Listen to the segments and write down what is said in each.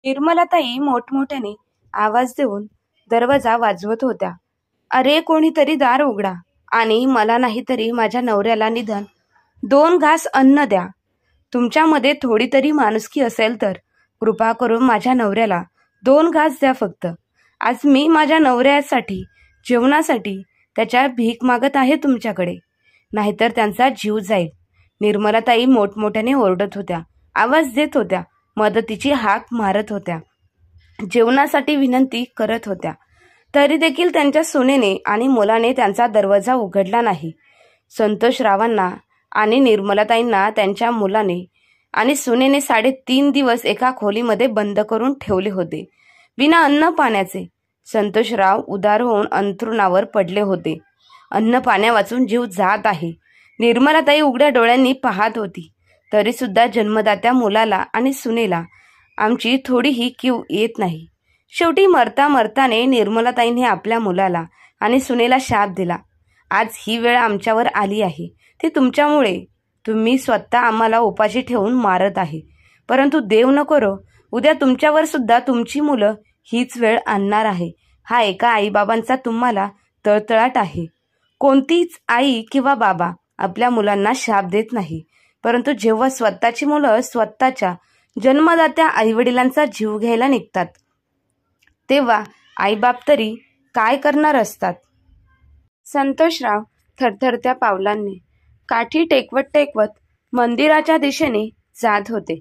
निर्मलाताई मोठमोठ्याने आवाज देऊन दरवाजा वाजवत होत्या. अरे कोणीतरी दार उघडा आणि मला नाही तरी माझ्या नवऱ्याला निदान 2 घास अन्न द्या. तुमच्यामध्ये थोडी तरी माणुसकी असेल तर कृपा करून माझ्या नवऱ्याला 2 घास द्या फक्त. आज मी माझ्या नवऱ्यासाठी जेवणासाठी त्याच्या भीक मागत आहे तुमच्याकडे, नाहीतर त्यांचा जीव जाईल. निर्मलाताई मोठमोठ्याने ओरडत होत्या, आवाज देत होत्या, मदतीची हाक मारत होत्या, जेवणासाठी विनंती करत होत्या. तरी देखील त्यांच्या सुनेने आणि मुलाने त्यांचा दरवाजा उघडला नाही. संतोषरावांना आणि निर्मलाताईंना त्यांच्या मुलाने आणि सुनेने 3.5 दिवस एका खोलीमध्ये बंद करून ठेवले होते, विना अन्न पाण्याचे. संतोषराव उदार होऊन अंथरुणावर पडले होते. अन्न पाण्या वाचून जीव जात आहे. निर्मलाताई उघड्या डोळ्यांनी पाहत होती. तरी सुद्धा जन्मदात्या मुलाला आणि सुनेला आमची थोडीही कीव येत नाही. शेवटी मरता मरताने निर्मलाताईंनी आपल्या मुलाला आणि सुनेला शाप दिला. आज ही वेळ आमच्यावर आली आहे ती तुमच्यामुळे. तुम्ही स्वतः आम्हाला उपाशी ठेवून मारत आहे, परंतु देव न करो उद्या तुमच्यावर सुद्धा तुमची मुलं हीच वेळ आणणार आहे. हा एका आईबाबांचा तुम्हाला तळतळाट आहे. कोणतीच आई किंवा बाबा आपल्या मुलांना शाप देत नाही, परंतु जेव्हा स्वतःची मुलं स्वतःच्या जन्मदात्या आईवडिलांचा जीव घ्यायला निघतात तेव्हा आईबाप तरी काय करणार असतात. संतोषराव थरथरत्या पावलांनी काठी टेकवत टेकवत मंदिराच्या दिशेने जात होते.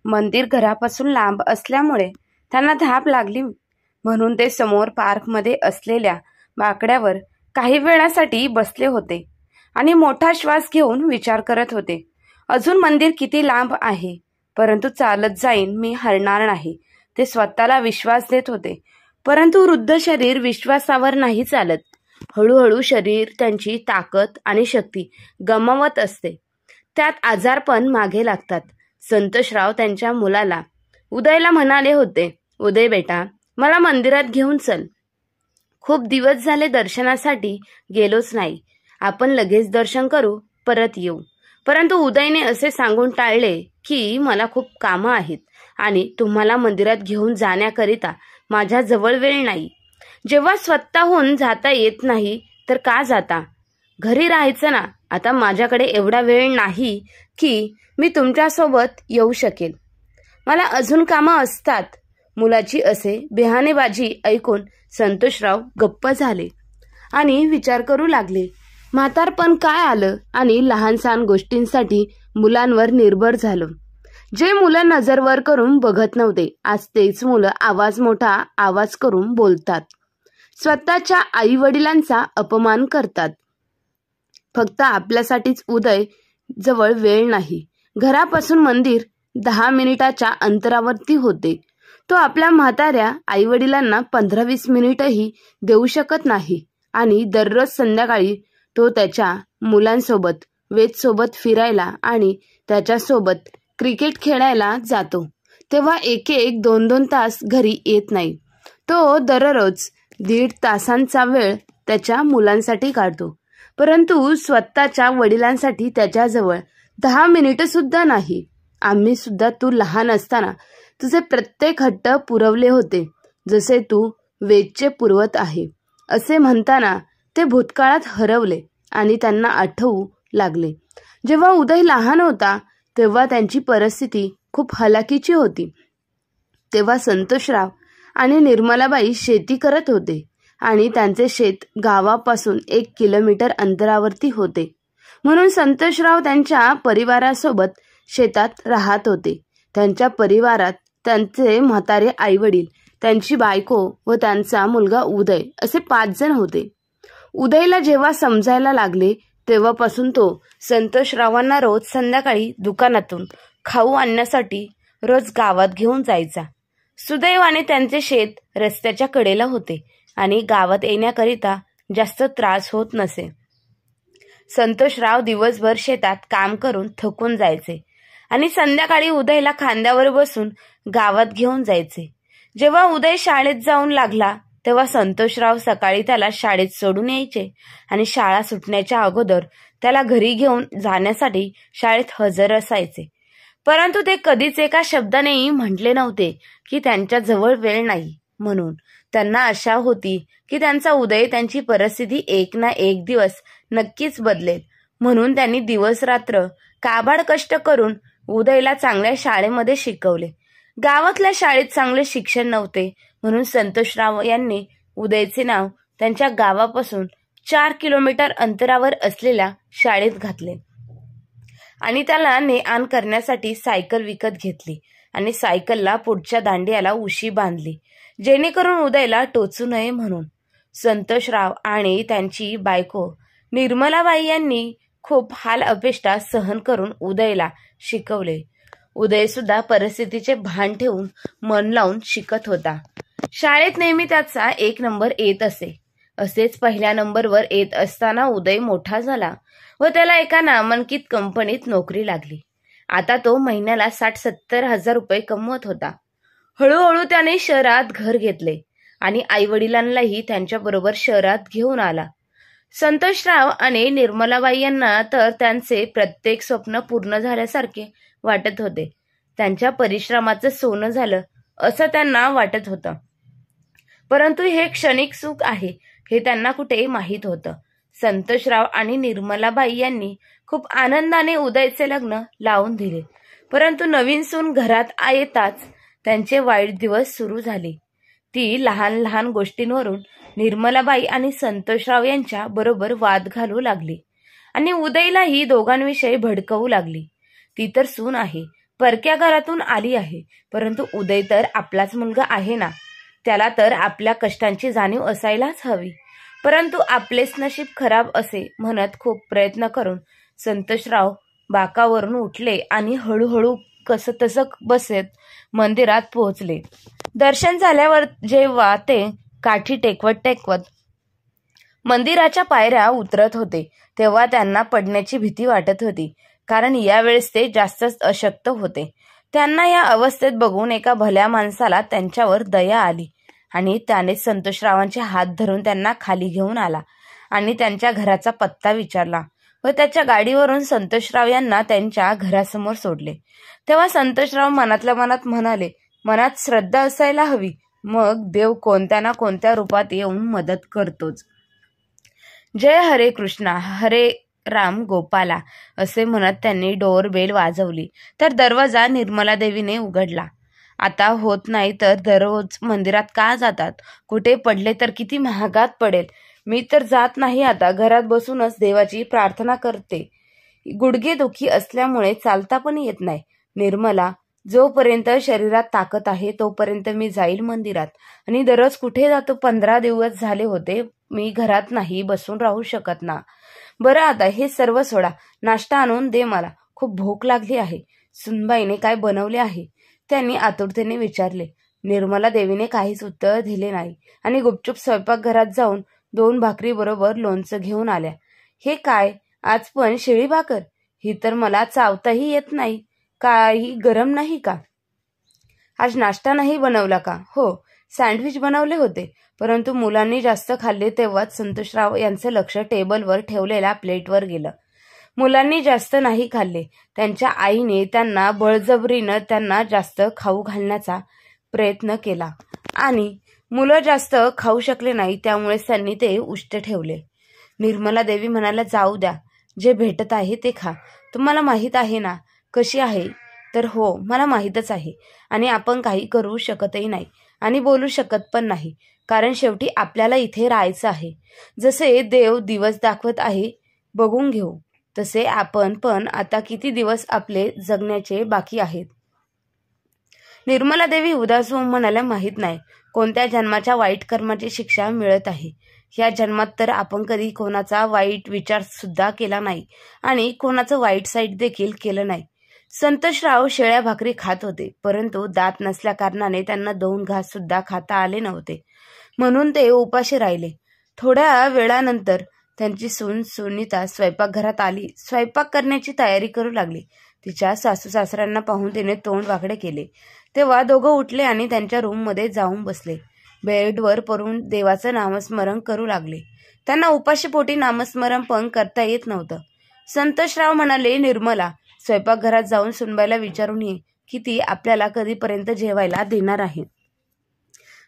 मंदिर घरापासून लांब असल्यामुळे त्यांना धाप लागली, म्हणून ते समोर पार्कमध्ये असलेल्या बाकड्यावर काही वेळासाठी बसले होते आणि मोठा श्वास घेऊन विचार करत होते. अजून मंदिर किती लांब आहे, परंतु चालत जाईन, मी हरणार नाही, ते स्वतःला विश्वास देत होते. परंतु वृद्ध शरीर विश्वासावर नाही चालत. हळूहळू शरीर त्यांची ताकद आणि शक्ती गमावत असते. त्यात आजारपण मागे लागतात. संतोषराव त्यांच्या मुलाला उदयला म्हणाले होते, उदय बेटा, मला मंदिरात घेऊन चल. खूप दिवस झाले दर्शनासाठी गेलोच नाही. आपण लगेच दर्शन करू, परत येऊ. परंतु उदयने असे सांगून टाळले की मला खूप कामं आहेत आणि तुम्हाला मंदिरात घेऊन जाण्याकरिता माझ्याजवळ वेळ नाही. जेव्हा स्वतःहून जाता येत नाही तर का जाता? घरी राहायचं ना. आता माझ्याकडे एवढा वेळ नाही की मी तुमच्यासोबत येऊ शकेल. मला अजून कामं असतात. मुलाची असे बेहानेबाजी ऐकून संतोषराव गप्प झाले आणि विचार करू लागले. म्हातारपण काय आलं आणि लहानसहान गोष्टींसाठी मुलांवर निर्भर झालो. जे मुलं नजरवर करून बघत नव्हते, आज तेच मुलं मोठा आवाज करून बोलतात. स्वतःच्या आई वडिलांचा अपमान करतात. फक्त आपल्यासाठीच उदय जवळ वेळ नाही. घरापासून मंदिर 10 मिनिटाच्या अंतरावरती होते. तो आपल्या म्हाताऱ्या आई वडिलांना 15-20 मिनिटही देऊ शकत नाही आणि दररोज संध्याकाळी तो त्याच्या मुलांसोबत वेदसोबत फिरायला आणि त्याच्यासोबत क्रिकेट खेळायला जातो. तेव्हा 1-1, 2-2 तास घरी येत नाही. तो दररोज 1.5 तासांचा वेळ त्याच्या मुलांसाठी काढतो, परंतु स्वतःच्या वडिलांसाठी त्याच्याजवळ 10 मिनिटं सुद्धा नाही. आम्ही सुद्धा तू लहान असताना तुझे प्रत्येक हट्ट पुरवले होते, जसे तू वेदचे पुरवत आहे. असे म्हणताना ते भूतकाळात हरवले आणि त्यांना आठवू लागले. जेव्हा उदय लहान होता तेव्हा त्यांची परिस्थिती खूप हलाखीची होती. तेव्हा संतोषराव आणि निर्मलाबाई शेती करत होते आणि त्यांचे शेत गावापासून 1 किलोमीटर अंतरावरती होते. म्हणून संतोषराव त्यांच्या परिवारासोबत शेतात राहत होते. त्यांच्या परिवारात त्यांचे म्हातारे आईवडील, त्यांची बायको व त्यांचा मुलगा उदय असे 5 जण होते. उदयला जेव्हा समजायला लागले तेव्हापासून तो संतोषरावांना रोज संध्याकाळी दुकानातून खाऊ आणण्यासाठी रोज गावात घेऊन जायचा. सुदैवाने त्यांचे शेत रस्त्याच्या कडेला होते आणि गावात येण्याकरिता जास्त त्रास होत नसे. संतोषराव दिवसभर शेतात काम करून थकून जायचे आणि संध्याकाळी उदयला खांद्यावर बसून गावात घेऊन जायचे. जेव्हा उदय शाळेत जाऊन लागला तेव्हा संतोषराव सकाळी त्याला शाळेत सोडून यायचे आणि शाळा सुटण्याच्या अगोदर त्याला घरी घेऊन जाण्यासाठी शाळेत हजर असायचे. परंतु ते कधीच एका शब्दानेही म्हटले नव्हते की त्यांच्या जवळ वेळ नाही म्हणून. त्यांना आशा होती की त्यांचा उदय त्यांची परिस्थिती एक ना एक दिवस नक्कीच बदलेल. म्हणून त्यांनी दिवस रात्र काबाड कष्ट करून उदयला चांगल्या शाळेमध्ये शिकवले. गावातल्या शाळेत चांगले शिक्षण नव्हते म्हणून संतोषराव यांनी उदयचे नाव त्यांच्या गावापासून 4 किलोमीटर अंतरावर असलेल्या शाळेत घातले आणि त्याला ने-आण करण्यासाठी सायकल विकत घेतली आणि सायकलला पुढच्या दांड्याला उशी बांधली जेणेकरून उदयला टोचू नये म्हणून. संतोषराव आणि त्यांची बायको निर्मलाबाई यांनी खूप हाल अपेष्टा सहन करून उदयला शिकवले. उदय सुद्धा परिस्थितीचे भान ठेवून मन लावून शिकत होता. शाळेत नेहमी त्याचा 1 नंबर येत असे. असेच पहिल्या नंबरवर येत असताना उदय मोठा झाला व त्याला एका नामांकित कंपनीत नोकरी लागली. आता तो महिन्याला 60-70 हजार रुपये कमवत होता. हळूहळू त्याने शहरात घर घेतले आणि आईवडिलांनाही त्यांच्याबरोबर शहरात घेऊन आला. संतोषराव आणि निर्मलाबाई यांना तर त्यांचे प्रत्येक स्वप्न पूर्ण झाल्यासारखे वाटत होते. त्यांच्या परिश्रमाचं सोनं झालं असं त्यांना वाटत होतं. परंतु हे क्षणिक सुख आहे हे त्यांना कुठे माहीत होतं. संतोषराव आणि निर्मलाबाई यांनी खूप आनंदाने उदयचे लग्न लावून दिले. परंतु नवीन सून घरात येताच त्यांचे वाईट दिवस सुरू झाले. ती लहान लहान गोष्टींवरून निर्मलाबाई आणि संतोषराव यांच्या बरोबर वाद घालू लागली आणि उदयलाही दोघांविषयी भडकवू लागली. ती तर सून आहे, परक्या घरातून आली आहे, परंतु उदय तर आपलाच मुलगा आहे ना, त्याला तर आपल्या कष्टांची जाणीव असायलाच हवी. परंतु आपलेच नशीब खराब असे म्हणत खूप प्रयत्न करून संतोषराव बाकावरून उठले आणि हळूहळू कसतसं बसत मंदिरात पोहोचले. दर्शन झाल्यावर जेव्हा ते काठी टेकवत मंदिराच्या पायऱ्या उतरत होते तेव्हा त्यांना पडण्याची भीती वाटत होती, कारण यावेळेस ते जास्तच अशक्त होते. त्यांना या अवस्थेत बघून एका भल्या माणसाला त्यांच्यावर दया आली आणि त्याने संतोषरावांचे हात धरून त्यांना खाली घेऊन आला आणि त्यांच्या घराचा पत्ता विचारला व त्याच्या गाडीवरून संतोषराव यांना त्यांच्या घरासमोर सोडले. तेव्हा संतोषराव मनातल्या मनात म्हणाले, मनात श्रद्धा असायला हवी, मग देव कोणत्या ना कोणत्या रूपात येऊन मदत करतोच. जय हरे कृष्णा हरे राम गोपाला असे म्हणत त्यांनी डोरबेल वाजवली तर दरवाजा निर्मला देवीने उघडला. आता होत नाही तर दररोज मंदिरात का जातात? कुठे पडले तर किती महागात पडेल. मी तर जात नाही आता, घरात बसूनच देवाची प्रार्थना करते. गुडघे दुखी असल्यामुळे चालता पण येत नाही. निर्मला, जोपर्यंत शरीरात ताकद आहे तोपर्यंत मी जाईल मंदिरात आणि दररोज कुठे जातो? 15 दिवस झाले होते मी घरात नाही बसून राहू शकत ना. बरं आता हे सर्व सोडा, नाश्ता आणून दे, मला खूप भूक लागली आहे. सुनबाईने काय बनवले आहे? त्यांनी आतुरतेने विचारले. निर्मला देवीने काहीच उत्तर दिले नाही आणि गुपचूप स्वयंपाकघरात जाऊन 2 भाकरी बरोबर लोणचं घेऊन आल्या. हे काय, आज पण शिळी भाकर? ही तर मला चावताही येत नाही. काही गरम नाही का? आज नाश्ता नाही बनवला का? हो, सँडविच बनवले होते, परंतु मुलांनी जास्त खाल्ले तेव्हाच संतोषराव यांचे लक्ष टेबलवर ठेवलेल्या प्लेटवर गेलं. मुलांनी जास्त नाही खाल्ले. त्यांच्या आईने त्यांना बळजबरीनं त्यांना जास्त खाऊ घालण्याचा प्रयत्न केला आणि मुलं जास्त खाऊ शकले नाही, त्यामुळे त्यांनी ते उष्ट ठेवले. निर्मला देवी म्हणाल्या, जाऊ द्या, जे भेटत आहे ते खा. तुम्हाला माहीत आहे ना कशी आहे? तर हो, मला माहीतच आहे आणि आपण काही करू शकतही नाही आणि बोलू शकत पण नाही, कारण शेवटी आपल्याला इथे राहायचं आहे. जसे देव दिवस दाखवत आहे बघून घेऊ, तसे आपण पण आता किती दिवस आपले जगण्याचे बाकी आहेत. निर्मला देवी उदास होऊन म्हणाल्या, माहीत नाही कोणत्या जन्माच्या वाईट कर्माची शिक्षा मिळत आहे. या जन्मात तर आपण कधी कोणाचा वाईट विचार सुद्धा केला नाही आणि कोणाचं वाईट साईड देखील केलं नाही. संतोषराव शेळ्या भाकरी खात होते, परंतु दात नसल्या कारणाने त्यांना 2 घास सुद्धा खाता आले नव्हते, म्हणून ते उपाशी राहिले. थोड्या वेळानंतर त्यांची सून सुनीता स्वयंपाकघरात आली. स्वयंपाक करण्याची तयारी करू लागली. तिच्या सासू सासऱ्यांना पाहून तिने तोंड वाकडे केले. तेव्हा दोघं उठले आणि त्यांच्या रूममध्ये जाऊन बसले. बेडवर पडून देवाचं नामस्मरण करू लागले. त्यांना उपाशी पोटी नामस्मरण पण करता येत नव्हतं. संतोषराव म्हणाले, निर्मला, स्वयंपाकघरात जाऊन सुनबाईला विचारून ये की ती आपल्याला कधीपर्यंत जेवायला देणार आहे.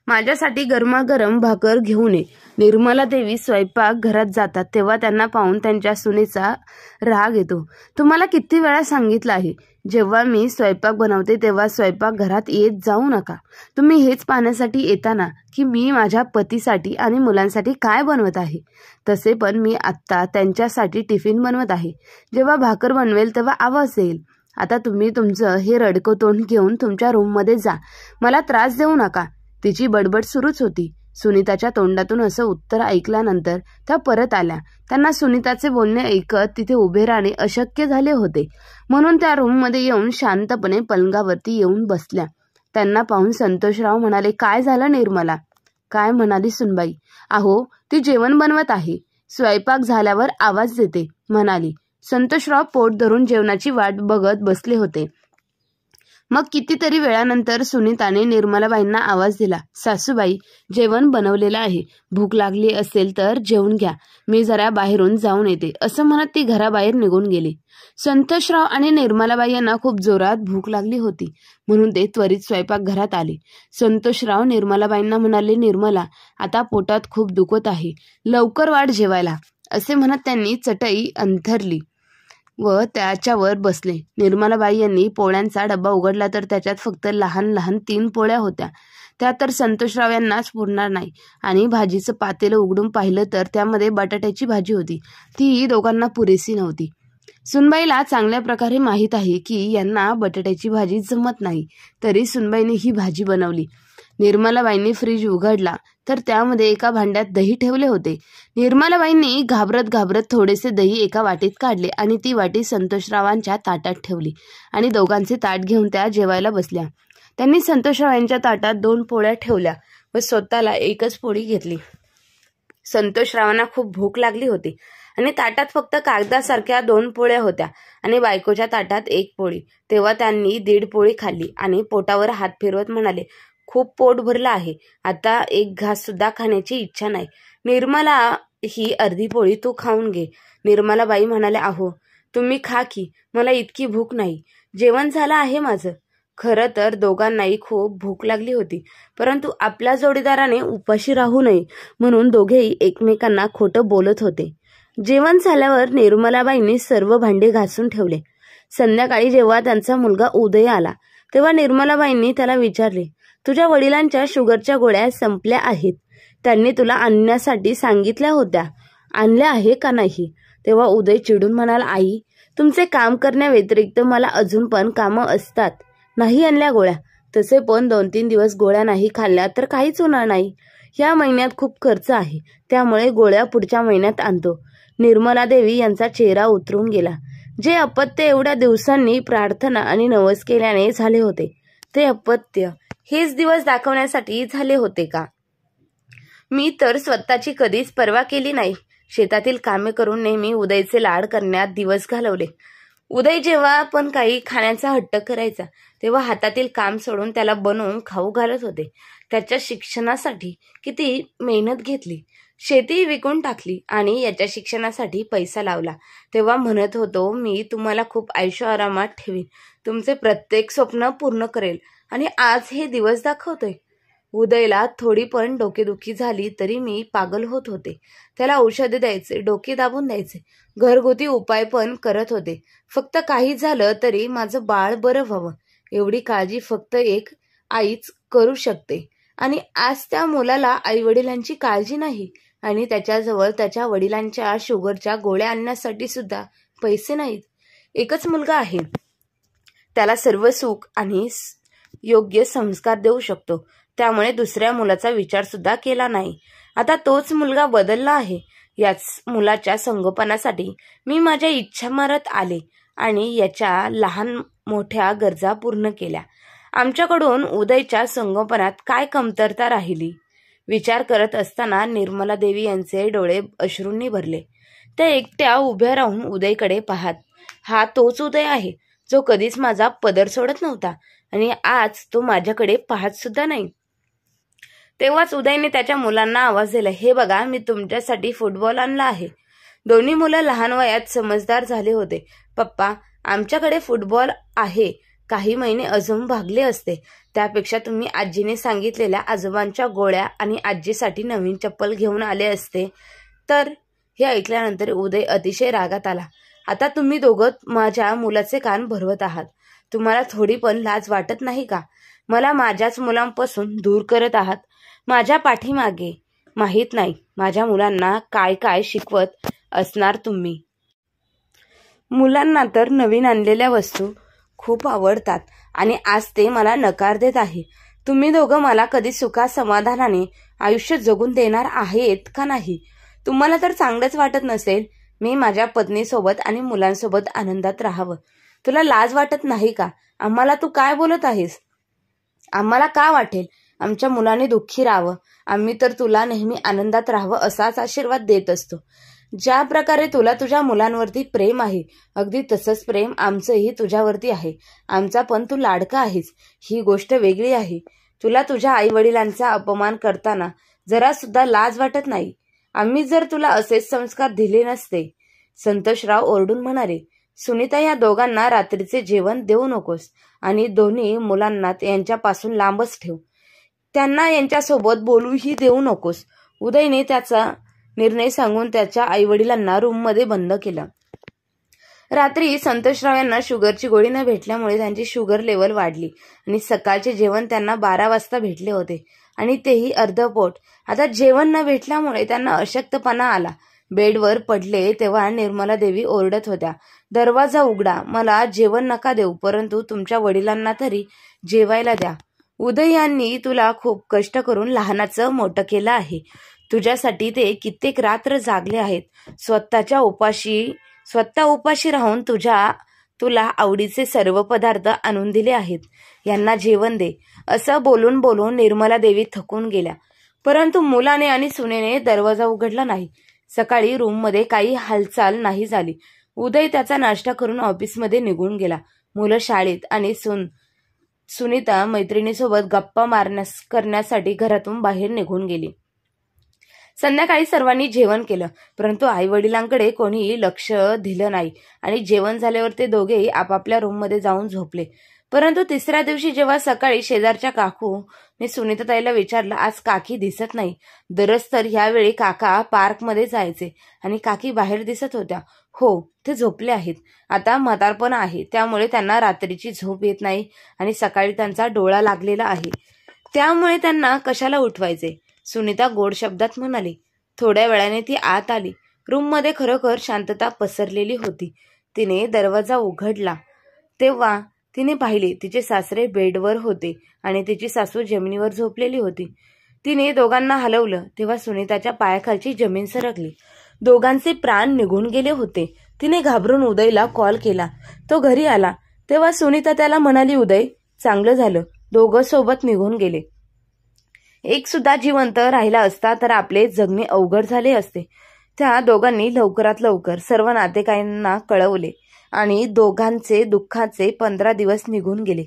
माझ्यासाठी गरमागरम भाकर घेऊन ये. निर्मला देवी स्वयंपाक घरात जातात तेव्हा त्यांना पाहून त्यांच्या सुनेचा राग येतो. तुम्हाला किती वेळा सांगितलं आहे, जेव्हा मी स्वयंपाक बनवते तेव्हा स्वयंपाक घरात येत जाऊ नका. तुम्ही हेच पाहण्यासाठी येता ना की मी माझ्या पतीसाठी आणि मुलांसाठी काय बनवत आहे. तसे पण मी आत्ता त्यांच्यासाठी टिफिन बनवत आहे. जेव्हा भाकर बनवेल तेव्हा आवाज येईल. आता तुम्ही तुमचं हे रडकं तोंड घेऊन तुमच्या रूममध्ये जा. मला त्रास देऊ नका. तिची बडबड सुरूच होती. सुनीताच्या तोंडातून असं उत्तर ऐकल्यानंतर त्या परत आल्या. त्यांना सुनीताचे बोलणे ऐकत तिथे उभे राहणे अशक्य झाले होते, म्हणून त्या रूममध्ये येऊन शांतपणे पलंगावरती येऊन बसल्या. त्यांना पाहून संतोषराव म्हणाले, काय झालं निर्मला? काय म्हणाली सुनबाई? अहो, ती जेवण बनवत आहे. स्वयंपाक झाल्यावर आवाज देते म्हणाली. संतोषराव पोट धरून जेवणाची वाट बघत बसले होते. मग कितीतरी वेळानंतर सुनीताने निर्मलाबाईंना आवाज दिला. सासूबाई, जेवण बनवलेलं आहे. भूक लागली असेल तर जेवून घ्या. मी जरा बाहेरून जाऊन येते, असं म्हणत ती घराबाहेर निघून गेली. संतोषराव आणि निर्मलाबाई यांना खूप जोरात भूक लागली होती, म्हणून ते त्वरित स्वयंपाकघरात आले. संतोषराव निर्मलाबाईंना म्हणाले, निर्मला, आता पोटात खूप दुखत आहे, लवकर वाढ जेवायला, असे म्हणत त्यांनी चटई अंथरली व त्याच्यावर बसले. निर्मलाबाई यांनी पोळ्यांचा डब्बा उघडला तर त्याच्यात फक्त लहान लहान 3 पोळ्या होत्या. त्या तर संतोषराव यांनाच पुरणार नाही. आणि भाजीचं पातेलं उघडून पाहिलं तर त्यामध्ये बटाट्याची भाजी होती. ती दोघांना पुरेशी नव्हती. सुनबाईला चांगल्या प्रकारे माहीत आहे की यांना बटाट्याची भाजी जमत नाही, तरी सुनबाईने ही भाजी बनवली. निर्मलाबाईंनी फ्रीज उघडला तर त्यामध्ये एका भांड्यात दही ठेवले होते. निर्मलाबाईंनी घाबरत घाबरत थोडेसे दही एका वाटीत काढले आणि ती वाटी संतोषरावांच्या ताटात ठेवली आणि दोघांचे ताट घेऊन त्या जेवायला बसल्या. त्यांनी संतोषरावांच्या ताटात 2 पोळ्या ठेवल्या व स्वतःला एकच पोळी घेतली. संतोषरावांना खूप भूक लागली होती आणि ताटात फक्त कागदासारख्या 2 पोळ्या होत्या आणि बायकोच्या ताटात 1 पोळी. तेव्हा त्यांनी 1.5 पोळी खाल्ली आणि पोटावर हात फिरवत म्हणाले, खूप पोट भरलं आहे, आता एक घास सुद्धा खाण्याची इच्छा नाही. निर्मला, ही अर्धी पोळी तू खाऊन घे. निर्मलाबाई म्हणाल्या, अहो तुम्ही खा की, मला इतकी भूक नाही, जेवण झालं आहे माझं. खरं तर दोघांनाही खूप भूक लागली होती, परंतु आपल्या जोडीदाराने उपाशी राहू नये म्हणून दोघेही एकमेकांना खोटं बोलत होते. जेवण झाल्यावर निर्मलाबाईंनी सर्व भांडे घासून ठेवले. संध्याकाळी जेव्हा त्यांचा मुलगा उदय आला तेव्हा निर्मलाबाईंनी त्याला विचारले, तुझ्या वडिलांच्या शुगरच्या गोळ्या संपल्या आहेत, त्यांनी तुला आणण्यासाठी सांगितल्या होत्या, आणल्या आहे का नाही? तेव्हा उदय चिडून म्हणाला, आई, तुमचे काम करण्याव्यतिरिक्त मला अजून पण कामं असतात, नाही आणल्या गोळ्या. तसे पण 2-3 दिवस गोळ्या नाही खाल्ल्या तर काहीच होणार नाही. या महिन्यात खूप खर्च आहे, त्यामुळे गोळ्या पुढच्या महिन्यात आणतो. निर्मला देवी यांचा चेहरा उतरून गेला. जे अपत्य एवढ्या दिवसांनी प्रार्थना आणि नवस केल्याने झाले होते, ते अपत्य हेच दिवस दाखवण्यासाठी झाले होते का? मी तर स्वतःची कधीच पर्वा केली नाही. शेतातील कामे करून नेहमी उदयचे लाड करण्यात दिवस घालवले. उदय जेव्हा पण काही खाण्याचा हट्ट करायचा तेव्हा हातातील काम सोडून त्याला बनवून खाऊ घालत होते. त्याच्या शिक्षणासाठी किती मेहनत घेतली, शेती विकून टाकली आणि याच्या शिक्षणासाठी पैसा लावला. तेव्हा म्हणत होतो, मी तुम्हाला खूप आयुष्य आरामात ठेवीन, तुमचे प्रत्येक स्वप्न पूर्ण करेल, आणि आज हे दिवस दाखवतोय. उदयला थोडी पण डोकेदुखी झाली तरी मी पागल होत होते. त्याला औषधे द्यायचे, डोके दाबून द्यायचे, घरगुती उपाय पण करत होते. फक्त काही झालं तरी माझं बाळ बरं व्हावं एवढी काळजी फक्त एक आईच करू शकते. आणि आज त्या मुलाला आईवडिलांची काळजी नाही आणि त्याच्याजवळ त्याच्या वडिलांच्या शुगरच्या गोळ्या आणण्यासाठी सुद्धा पैसे नाहीत. एकच मुलगा आहे, त्याला सर्व सुख आणि योग्य संस्कार देऊ शकतो, त्यामुळे दुसऱ्या मुलाचा विचार सुद्धा केला नाही. आता तोच मुलगा बदलला आहे. याच मुलाच्या संगोपनासाठी मी माझ्या इच्छा मारत आले आणि याच्या लहान मोठ्या गरजा पूर्ण केल्या. आमच्याकडून उदयच्या संगोपनात काय कमतरता राहिली? विचार करत असताना निर्मला देवी यांचे डोळे अश्रूंनी भरले. त्या एकट्या उभ्या राहून उदयकडे पाहत, हा तोच उदय आहे जो कधीच माझा पदर सोडत नव्हता आणि आज तो माझ्याकडे पाहत सुद्धा नाही. तेव्हाच उदयने त्याच्या मुलांना आवाज दिला, हे बघा, मी तुमच्यासाठी फुटबॉल आणला आहे. दोन्ही मुलं लहान वयात समजदार झाले होते. पप्पा, आमच्याकडे फुटबॉल आहे. काही महिने अजून भागले असते. त्यापेक्षा तुम्ही आजीने सांगितलेल्या आजोबांच्या गोळ्या आणि आजीसाठी नवीन चप्पल घेऊन आले असते तर. हे ऐकल्यानंतर उदय अतिशय रागात आला. आता तुम्ही दोघं माझ्या मुलाचे कान भरवत आहात. तुम्हाला थोडी पण लाज वाटत नाही का? मला माझ्याच मुलांपासून दूर करत आहात. माझ्या पाठीमागे माहीत नाही माझ्या मुलांना काय काय शिकवत असणार तुम्ही. मुलांना तर नवीन आणलेल्या वस्तू खूप आवडतात आणि आज ते मला नकार देत आहे. तुम्ही दोघं मला कधी सुखा समाधानाने आयुष्य जगून देणार आहेत का नाही? तुम्हाला तर चांगलंच वाटत नसेल मी माझ्या पत्नीसोबत आणि मुलांसोबत आनंदात राहावं. तुला लाज वाटत नाही का? आम्हाला तू काय बोलत आहेस? आम्हाला का वाटेल आमच्या मुलाने दुःखी राहावं? आम्ही तर तुला नेहमी आनंदात राहावं असाच आशीर्वाद देत असतो. ज्या प्रकारे तुला तुझ्या मुलांवरती प्रेम आहे अगदी तसंच प्रेम आमचंही तुझ्यावरती आहे. आमचा पण तू लाडका आहेस. ही गोष्ट वेगळी आहे. तुला तुझ्या आई वडिलांचा अपमान करताना जरा सुद्धा लाज वाटत नाही. आम्ही जर तुला असेच संस्कार दिले नसते. संतोषराव ओरडून म्हणाले. सुनीता, या दोघांना रात्रीचे जेवण देऊ नकोस आणि दोन्ही मुलांना यांच्यापासून लांबच ठेव. त्यांना यांच्यासोबत बोलूही देऊ नकोस. उदयने त्याचा निर्णय सांगून त्याच्या आईवडिलांना रूममध्ये बंद केलं. रात्री संतोषराव यांना शुगरची गोळी न भेटल्यामुळे त्यांची शुगर लेवल वाढली आणि सकाळचे जेवण त्यांना 12 वाजता भेटले होते आणि तेही अर्धपोट. आता जेवण न भेटल्यामुळे त्यांना अशक्तपणा आला. बेडवर पडले तेव्हा निर्मला देवी ओरडत होत्या. दरवाजा उघडा. मला जेवण नका देऊ, परंतु तुमच्या वडिलांना तरी जेवायला द्या. उदय यांनी तुला खूप कष्ट करून लहानाचं मोठं केलं आहे. तुझ्यासाठी ते कित्येक रात्र जागले आहेत. स्वतः उपाशी राहून तुला आवडीचे सर्व पदार्थ आणून दिले आहेत. यांना जेवण दे. असं बोलून बोलून निर्मला देवी थकून गेल्या. परंतु मुलाने आणि सुनेने दरवाजा उघडला नाही. सकाळी रूममध्ये काही हालचाल नाही झाली. उदय त्याचा नाश्ता करून ऑफिसमध्ये निघून गेला. मुलं शाळेत आणि सुनीता मैत्रिणीसोबत गप्पा करण्यासाठी घरातून बाहेर निघून गेली. संध्याकाळी सर्वांनी जेवण केलं, परंतु आई वडिलांकडे कोणीही लक्ष दिलं नाही आणि जेवण झाल्यावर ते दोघेही आपापल्या रूममध्ये जाऊन झोपले. परंतु तिसऱ्या दिवशी जेव्हा सकाळी शेजारच्या काकूने सुनीताताईला विचारलं, आज काकी दिसत नाही. दररोज तर ह्यावेळी काका पार्कमध्ये जायचे आणि काकी बाहेर दिसत होत्या. हो, ते झोपले आहेत. आता म्हातारपण आहे, त्यामुळे त्यांना रात्रीची झोप येत नाही आणि सकाळी त्यांचा डोळा लागलेला आहे, त्यामुळे त्यांना कशाला उठवायचे, सुनीता गोड शब्दात म्हणाली. थोड्या वेळाने ती आत आली. रूममध्ये खरोखर शांतता पसरलेली होती. तिने दरवाजा उघडला तेव्हा तिने पाहिले तिचे सासरे बेडवर होते आणि तिची सासू जमिनीवर झोपलेली होती. तिने दोघांना हलवलं तेव्हा सुनीताच्या पायाखालची जमीन सरकली. दोघांचे प्राण निघून गेले होते. तिने घाबरून उदयला कॉल केला. तो घरी आला तेव्हा सुनीता त्याला म्हणाली, उदय, चांगलं झालं दोघं सोबत निघून गेले. एक सुद्धा जिवंत राहिला असता तर आपले जगणे अवघड झाले असते. त्या दोघांनी लवकरात लवकर सर्व नातेवाईकांना कळवले आणि दोघांचे दुःखाचे 15 दिवस निघून गेले.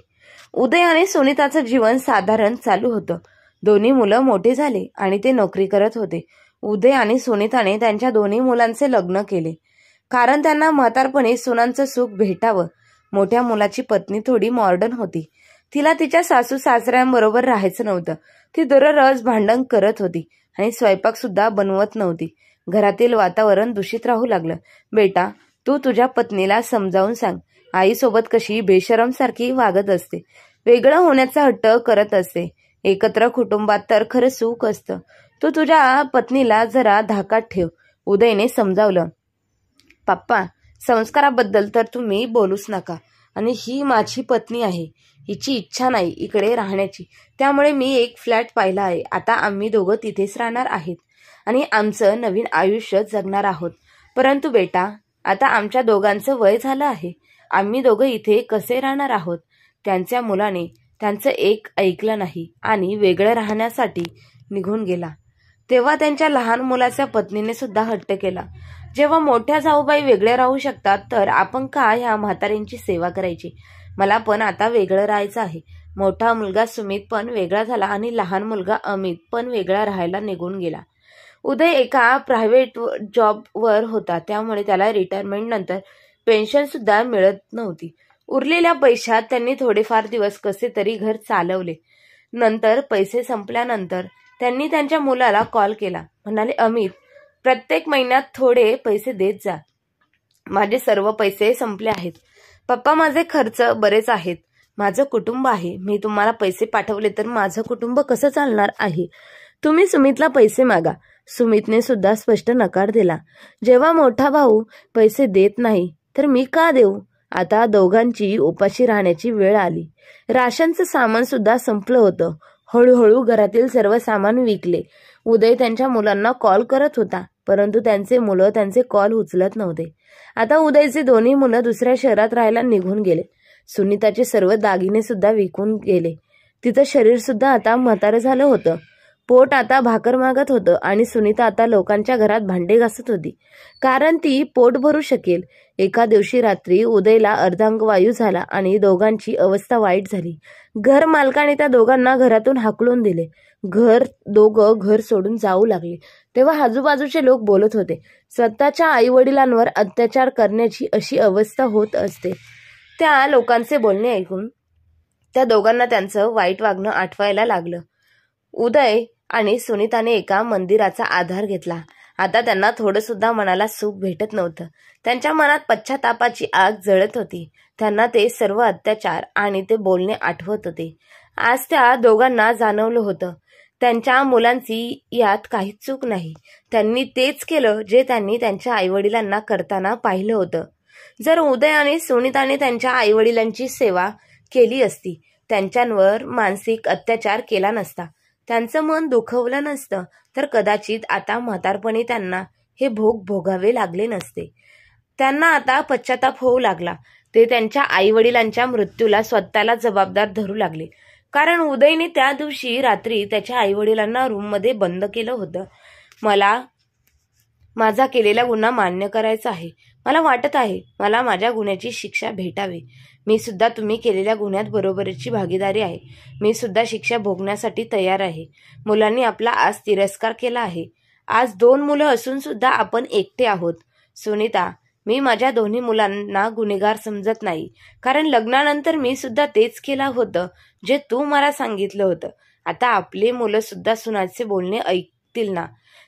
उदय आणि सुनीताचं जीवन साधारण चालू होतं. दोन्ही मुलं मोठे झाले आणि ते नोकरी करत होते. उदय आणि सुनीताने त्यांच्या दोन्ही मुलांचे लग्न केले, कारण त्यांना म्हातारपणी सुनांचं सुख भेटावं. मोठ्या मुलाची पत्नी थोडी मॉडर्न होती. तिला तिच्या सासू सासऱ्यांबरोबर राहायचं नव्हतं. ती दररोज भांडण करत होती आणि स्वयंपाक सुद्धा बनवत नव्हती. घरातील वातावरण दूषित राहू लागलं. बेटा, तू तुझ्या पत्नीला समजावून सांग. आईसोबत कशी बेशरम सारखी वागत असते, वेगळं होण्याचा हट्ट करत असते. एकत्र कुटुंबात तर खरं सुख असतं. तू तुझ्या पत्नीला जरा धाकात ठेव, उदयने समजावलं. पप्पा, संस्काराबद्दल तर तुम्ही बोलूच नका. आणि ही माझी पत्नी आहे. हिची इच्छा नाही इकडे राहण्याची, त्यामुळे मी एक फ्लॅट पाहिला आहे. आता आम्ही दोघं तिथेच राहणार आहेत आणि आमचं नवीन आयुष्य जगणार आहोत. परंतु बेटा, आता आमच्या दोघांचं वय झालं आहे. आम्ही दोघं इथे कसे राहणार आहोत? त्यांच्या मुलाने त्यांचं एक ऐकलं नाही आणि वेगळं राहण्यासाठी निघून गेला. तेव्हा त्यांच्या लहान मुलाच्या पत्नीने सुद्धा हट्ट केला. जेव्हा मोठ्या जाऊबाई वेगळे राहू शकतात तर आपण का ह्या म्हाताऱ्यांची सेवा करायची? मला पण आता वेगळं राहायचं आहे. मोठा मुलगा सुमित पण वेगळा झाला आणि लहान मुलगा अमित पण वेगळा राहायला निघून गेला. उदय एका प्रायव्हेट जॉबवर होता, त्यामुळे त्याला रिटायरमेंट नंतर पेन्शन सुद्धा मिळत नव्हती. उरलेल्या पैशात त्यांनी थोडेफार दिवस कसे तरी घर चालवले. नंतर पैसे संपल्यानंतर त्यांनी त्यांच्या मुलाला कॉल केला. म्हणाले, अमित, प्रत्येक महिन्यात थोडे पैसे देत जा. माझे सर्व पैसे संपले आहेत. पप्पा, माझे खर्च बरेच आहेत. माझं कुटुंब आहे. मी तुम्हाला पैसे पाठवले तर माझं कुटुंब कसं चालणार आहे? तुम्ही सुमितला पैसे मागा. सुमितने सुद्धा स्पष्ट नकार दिला. जेव्हा मोठा भाऊ पैसे देत नाही तर मी का देऊ? आता दोघांची उपाशी राहण्याची वेळ आली. राशनचं सामान सुद्धा संपलं होतं. हळूहळू घरातील सर्व सामान विकले. उदय त्यांच्या मुलांना कॉल करत होता, परंतु त्यांचे मुलं त्यांचे कॉल उचलत नव्हते. आता उदयचे दोन्ही मुलं दुसऱ्या शहरात राहायला निघून गेले. सुनीताचे सर्व दागिने सुद्धा विकून गेले. तिचं शरीर सुद्धा आता म्हातारं झालं होतं. पोट आता भाकर मागत होतं आणि सुनीता आता लोकांच्या घरात भांडे घासत होती, कारण ती पोट भरू शकेल. एका दिवशी रात्री उदयला अर्धांगवायू झाला आणि दोघांची अवस्था वाईट झाली. घर मालकाने त्या दोघांना घरातून हाकलून दिले. दोघं घर सोडून जाऊ लागले. तेव्हा आजूबाजूचे लोक बोलत होते, स्वतःच्या आई वडिलांवर अत्याचार करण्याची अशी अवस्था होत असते. त्या लोकांचे बोलणे ऐकून त्या दोघांना त्यांचं वाईट वागणं आठवायला लागलं. उदय आणि सुनीताने एका मंदिराचा आधार घेतला. आता त्यांना थोडं सुद्धा मनाला सुख भेटत नव्हतं. त्यांच्या मनात पश्चातापाची आग जळत होती. त्यांना ते सर्व अत्याचार आणि ते बोलणे आठवत होते. आज त्या दोघांना जाणवलं होतं, त्यांच्या मुलांची यात काहीच चूक नाही. त्यांनी तेच केलं जे त्यांनी त्यांच्या आईवडिलांना करताना पाहिलं होतं. जर उदय आणि सुनीताने त्यांच्या आईवडिलांची सेवा केली असती, त्यांच्यावर मानसिक अत्याचार केला नसता, त्यांचं मन दुखवलं नसतं, तर कदाचित आता म्हातारपणी त्यांना हे भोग भोगावे लागले नसते. त्यांना आता पश्चाताप होऊ लागला. ते त्यांच्या आईवडिलांच्या मृत्यूला स्वतःला जबाबदार धरू लागले, कारण उदयने त्या दिवशी रात्री त्याच्या आईवडिलांना रूममध्ये बंद केलं होतं. मला माझा केलेला गुन्हा मान्य करायचा आहे. मला वाटत आहे मला माझ्या गुन्ह्याची शिक्षा भेटावी. मी सुद्धा तुम्ही केलेल्या गुन्ह्यात बरोबरीची भागीदारी आहे. मी सुद्धा शिक्षा भोगण्यासाठी तयार आहे. मुलांनी आपला आज तिरस्कार केला आहे. आज 2 मुलं असून सुद्धा आपण एकटे आहोत. सुनीता, मी माझ्या दोन्ही मुलांना गुन्हेगार समजत नाही, कारण लग्नानंतर मी सुद्धा तेच केलं होतं जे तू मला सांगितलं होतं. आता आपले मुलं सुद्धा सुनाचे बोलणे ऐकतील ना?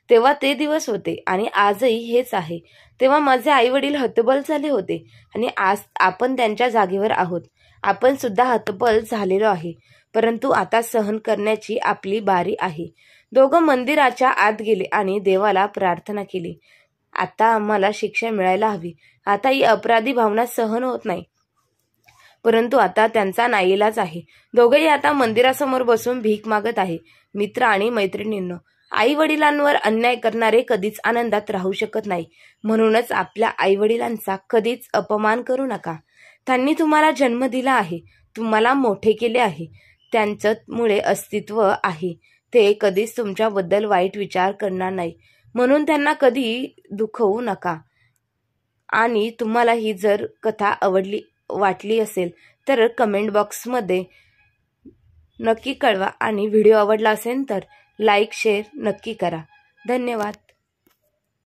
तेव्हा ते दिवस होते आणि आजही हेच आहे. तेव्हा माझे आई वडील हतबल झाले होते आणि आज आपण त्यांच्या जागेवर आहोत. आपण सुद्धा हतबल झालेलो आहे, परंतु आता सहन करण्याची आपली बारी आहे. दोघं मंदिराच्या आत गेले आणि देवाला प्रार्थना केली. आता आम्हाला शिक्षा मिळायला हवी. आता ही अपराधी भावना सहन होत नाही, परंतु आता त्यांचा नाईलाज आहे. दोघेही आता मंदिरासमोर बसून भीक मागत आहे. मित्र आणि मैत्रिणींनो, आई वडिलांवर अन्याय करणारे कधीच आनंदात राहू शकत नाही. म्हणूनच आपल्या आई वडिलांचा कधीच अपमान करू नका. त्यांनी तुम्हाला जन्म दिला आहे, तुम्हाला मोठे केले आहे, त्यांच्यामुळे अस्तित्व आहे. ते कधीच तुमच्याबद्दल वाईट विचार करणार नाही, म्हणून त्यांना कधी दुखवू नका. आणि तुम्हाला ही जर कथा वाटली असेल तर कमेंट बॉक्समध्ये नक्की कळवा आणि व्हिडिओ आवडला असेल तर लाईक शेअर नक्की करा. धन्यवाद.